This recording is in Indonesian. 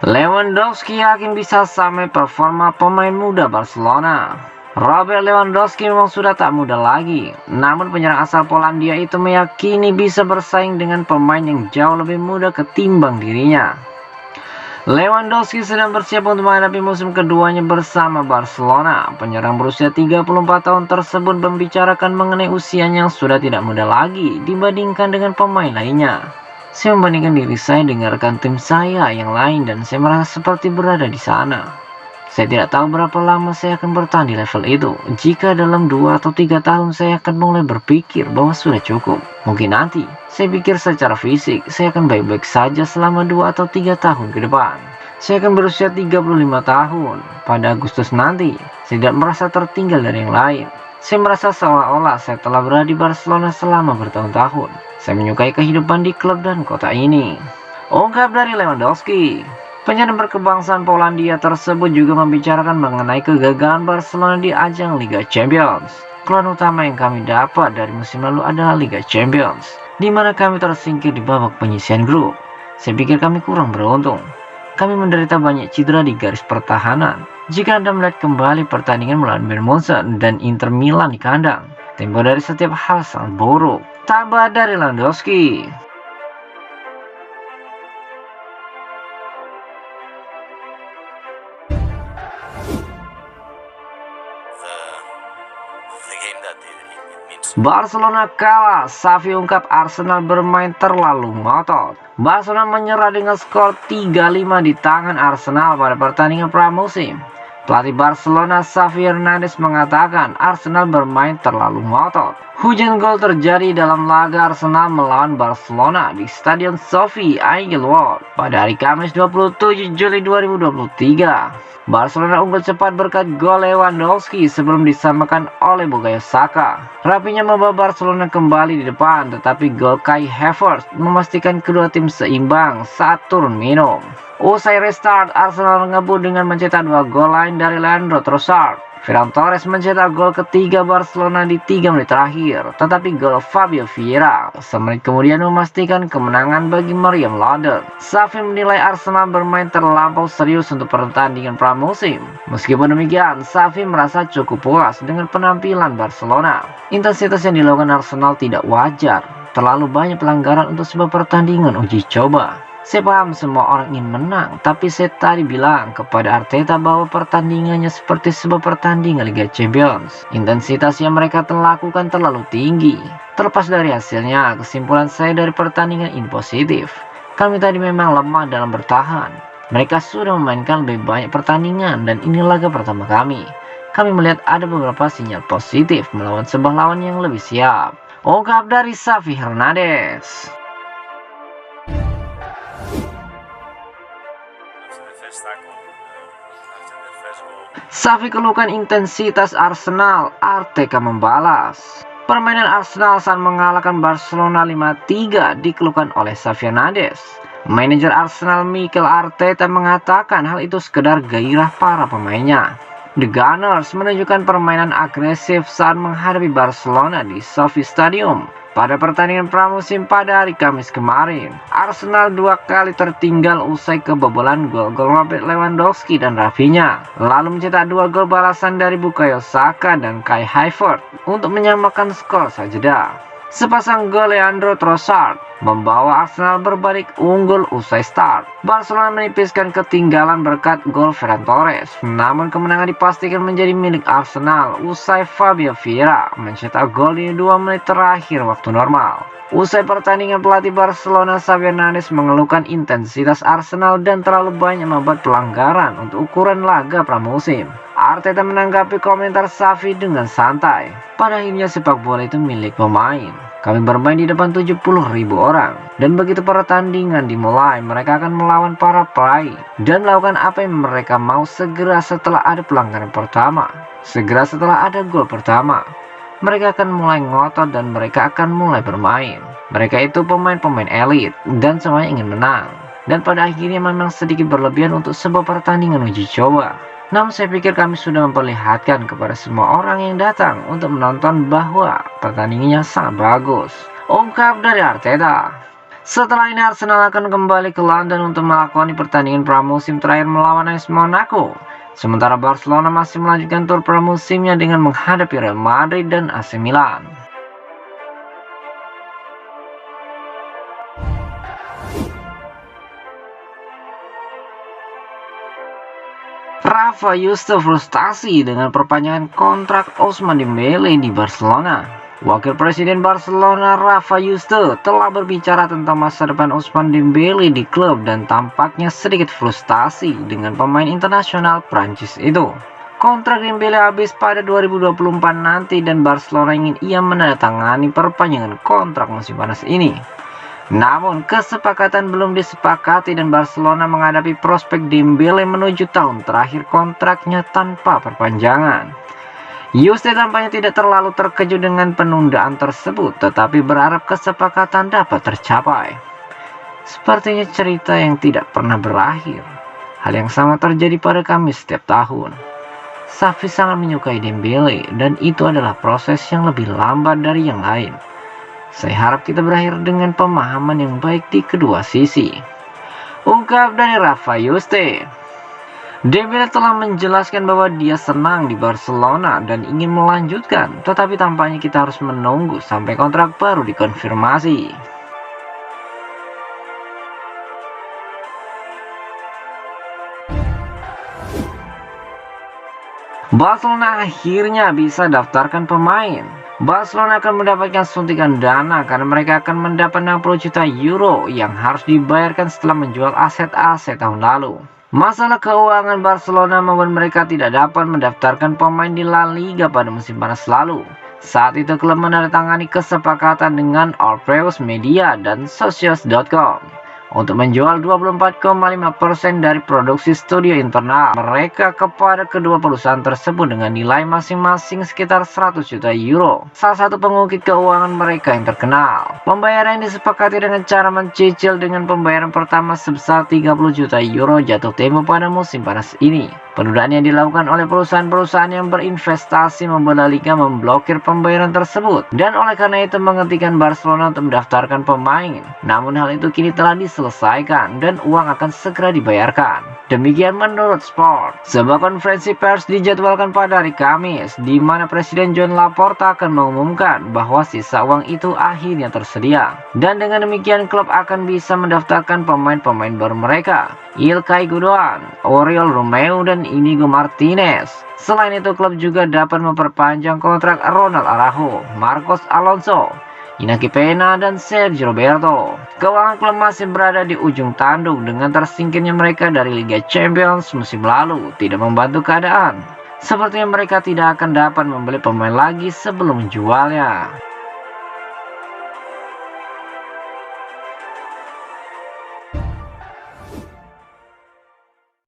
Lewandowski yakin bisa sampai performa pemain muda Barcelona. Robert Lewandowski memang sudah tak muda lagi, namun penyerang asal Polandia itu meyakini bisa bersaing dengan pemain yang jauh lebih muda ketimbang dirinya. Lewandowski sedang bersiap untuk menghadapi musim keduanya bersama Barcelona. Penyerang berusia 34 tahun tersebut membicarakan mengenai usianya yang sudah tidak muda lagi dibandingkan dengan pemain lainnya. Saya membandingkan diri saya dengan rekan tim saya yang lain dan saya merasa seperti berada di sana. Saya tidak tahu berapa lama saya akan bertahan di level itu. Jika dalam 2 atau 3 tahun saya akan mulai berpikir bahwa sudah cukup. Mungkin nanti, saya pikir secara fisik, saya akan baik-baik saja selama 2 atau 3 tahun ke depan. Saya akan berusia 35 tahun. Pada Agustus nanti, saya tidak merasa tertinggal dari yang lain. Saya merasa seolah-olah saya telah berada di Barcelona selama bertahun-tahun. Saya menyukai kehidupan di klub dan kota ini. Ungkap dari Lewandowski. Penyerang berkebangsaan Polandia tersebut juga membicarakan mengenai kegagalan Barcelona di ajang Liga Champions. Keluhan utama yang kami dapat dari musim lalu adalah Liga Champions, di mana kami tersingkir di babak penyisihan grup. Saya pikir kami kurang beruntung. Kami menderita banyak cedera di garis pertahanan. Jika Anda melihat kembali pertandingan melawan Bayern Munchen dan Inter Milan di kandang, tempo dari setiap hal sangat buruk. Tambah dari Lewandowski. Barcelona kalah, Xavi ungkap Arsenal bermain terlalu ngotot. Barcelona menyerah dengan skor 3-5 di tangan Arsenal pada pertandingan pramusim. Pelatih Barcelona Xavi Hernandez mengatakan Arsenal bermain terlalu ngotot. Hujan gol terjadi dalam laga Arsenal melawan Barcelona di Stadion Sophie Angelwood pada hari Kamis 27 Juli 2023. Barcelona unggul cepat berkat gol Lewandowski sebelum disamakan oleh Bukayo Saka. Rapinya membawa Barcelona kembali di depan, tetapi gol Kai Havertz memastikan kedua tim seimbang saat turun minum. Usai restart, Arsenal ngebut dengan mencetak 2 gol lain dari Leandro Trossard. Ferran Torres mencetak gol ketiga Barcelona di 3 menit terakhir, tetapi gol Fabio Vieira semenit kemudian memastikan kemenangan bagi Meriam London. Xavi menilai Arsenal bermain terlampau serius untuk pertandingan pramusim. Meskipun demikian, Xavi merasa cukup puas dengan penampilan Barcelona. Intensitas yang dilakukan Arsenal tidak wajar, terlalu banyak pelanggaran untuk sebuah pertandingan uji coba. Saya paham semua orang ingin menang, tapi saya tadi bilang kepada Arteta bahwa pertandingannya seperti sebuah pertandingan Liga Champions. Intensitas yang mereka telah lakukan terlalu tinggi. Terlepas dari hasilnya, kesimpulan saya dari pertandingan ini positif. Kami tadi memang lemah dalam bertahan. Mereka sudah memainkan lebih banyak pertandingan dan ini laga pertama kami. Kami melihat ada beberapa sinyal positif melawan sebuah lawan yang lebih siap. Ungkap dari Xavi Hernandez. Xavi keluhkan intensitas Arsenal, Arteta membalas. Permainan Arsenal saat mengalahkan Barcelona 5-3 dikeluhkan oleh Xavi Hernandez. Manajer Arsenal Mikel Arteta mengatakan hal itu sekedar gairah para pemainnya. The Gunners menunjukkan permainan agresif saat menghadapi Barcelona di Sophie Stadium pada pertandingan pramusim pada hari Kamis kemarin. Arsenal 2 kali tertinggal usai kebobolan gol-gol Robert Lewandowski dan Rafinha, lalu mencetak 2 gol balasan dari Bukayo Saka dan Kai Havertz untuk menyamakan skor sajeda. Sepasang gol Leandro Trossard membawa Arsenal berbalik unggul usai start. Barcelona menipiskan ketinggalan berkat gol Ferran Torres, namun kemenangan dipastikan menjadi milik Arsenal usai Fabio Vieira mencetak gol di 2 menit terakhir waktu normal. Usai pertandingan, pelatih Barcelona Xavi Hernandez mengeluhkan intensitas Arsenal dan terlalu banyak membuat pelanggaran untuk ukuran laga pramusim. Arteta menanggapi komentar Xavi dengan santai. Pada akhirnya sepak bola itu milik pemain. Kami bermain di depan 70.000 orang. Dan begitu pertandingan dimulai, mereka akan melawan para peraih dan melakukan apa yang mereka mau segera setelah ada pelanggaran pertama. Segera setelah ada gol pertama. Mereka akan mulai ngotot dan mereka akan mulai bermain. Mereka itu pemain-pemain elit dan semuanya ingin menang. Dan pada akhirnya memang sedikit berlebihan untuk sebuah pertandingan uji coba. Namun saya pikir kami sudah memperlihatkan kepada semua orang yang datang untuk menonton bahwa pertandingannya sangat bagus. Ungkap dari Arteta. Setelah ini Arsenal akan kembali ke London untuk melakoni pertandingan pramusim terakhir melawan AS Monaco. Sementara Barcelona masih melanjutkan tur pramusimnya dengan menghadapi Real Madrid dan AC Milan. Rafa Yuste frustasi dengan perpanjangan kontrak Ousmane Dembele di Barcelona. Wakil Presiden Barcelona Rafa Yuste telah berbicara tentang masa depan Ousmane Dembele di klub dan tampaknya sedikit frustasi dengan pemain internasional Prancis itu. Kontrak Dembele habis pada 2024 nanti dan Barcelona ingin ia menandatangani perpanjangan kontrak musim panas ini. Namun kesepakatan belum disepakati dan Barcelona menghadapi prospek Dembele menuju tahun terakhir kontraknya tanpa perpanjangan. Yuste tampaknya tidak terlalu terkejut dengan penundaan tersebut, tetapi berharap kesepakatan dapat tercapai. Sepertinya cerita yang tidak pernah berakhir. Hal yang sama terjadi pada kami setiap tahun. Xavi sangat menyukai Dembele dan itu adalah proses yang lebih lambat dari yang lain. Saya harap kita berakhir dengan pemahaman yang baik di kedua sisi. Ungkap dari Rafa Yuste. Dembele telah menjelaskan bahwa dia senang di Barcelona dan ingin melanjutkan, tetapi tampaknya kita harus menunggu sampai kontrak baru dikonfirmasi. Barcelona akhirnya bisa daftarkan pemain. Barcelona akan mendapatkan suntikan dana karena mereka akan mendapat 60 juta euro yang harus dibayarkan setelah menjual aset-aset tahun lalu. Masalah keuangan Barcelona membuat mereka tidak dapat mendaftarkan pemain di La Liga pada musim panas lalu. Saat itu klub menandatangani kesepakatan dengan Orpheus Media dan Socios.com untuk menjual 24,5% dari produksi studio internal mereka kepada kedua perusahaan tersebut dengan nilai masing-masing sekitar 100 juta euro. Salah satu pengukit keuangan mereka yang terkenal. Pembayaran disepakati dengan cara mencicil dengan pembayaran pertama sebesar 30 juta euro jatuh tempo pada musim panas ini. Penundaan yang dilakukan oleh perusahaan-perusahaan yang berinvestasi membuat La Liga memblokir pembayaran tersebut dan oleh karena itu menghentikan Barcelona untuk mendaftarkan pemain. Namun hal itu kini telah diselesaikan dan uang akan segera dibayarkan. Demikian menurut Sport. Sebuah konferensi pers dijadwalkan pada hari Kamis di mana Presiden Joan Laporta akan mengumumkan bahwa sisa uang itu akhirnya tersedia. Dan dengan demikian klub akan bisa mendaftarkan pemain-pemain baru mereka, Ilkay Gundogan, Oriol Romeu dan Inigo Martinez. Selain itu klub juga dapat memperpanjang kontrak Ronald Araujo, Marcos Alonso, Iñaki Peña dan Sergio Roberto. Keuangan klub masih berada di ujung tanduk dengan tersingkirnya mereka dari Liga Champions musim lalu tidak membantu keadaan. Sepertinya mereka tidak akan dapat membeli pemain lagi sebelum menjualnya.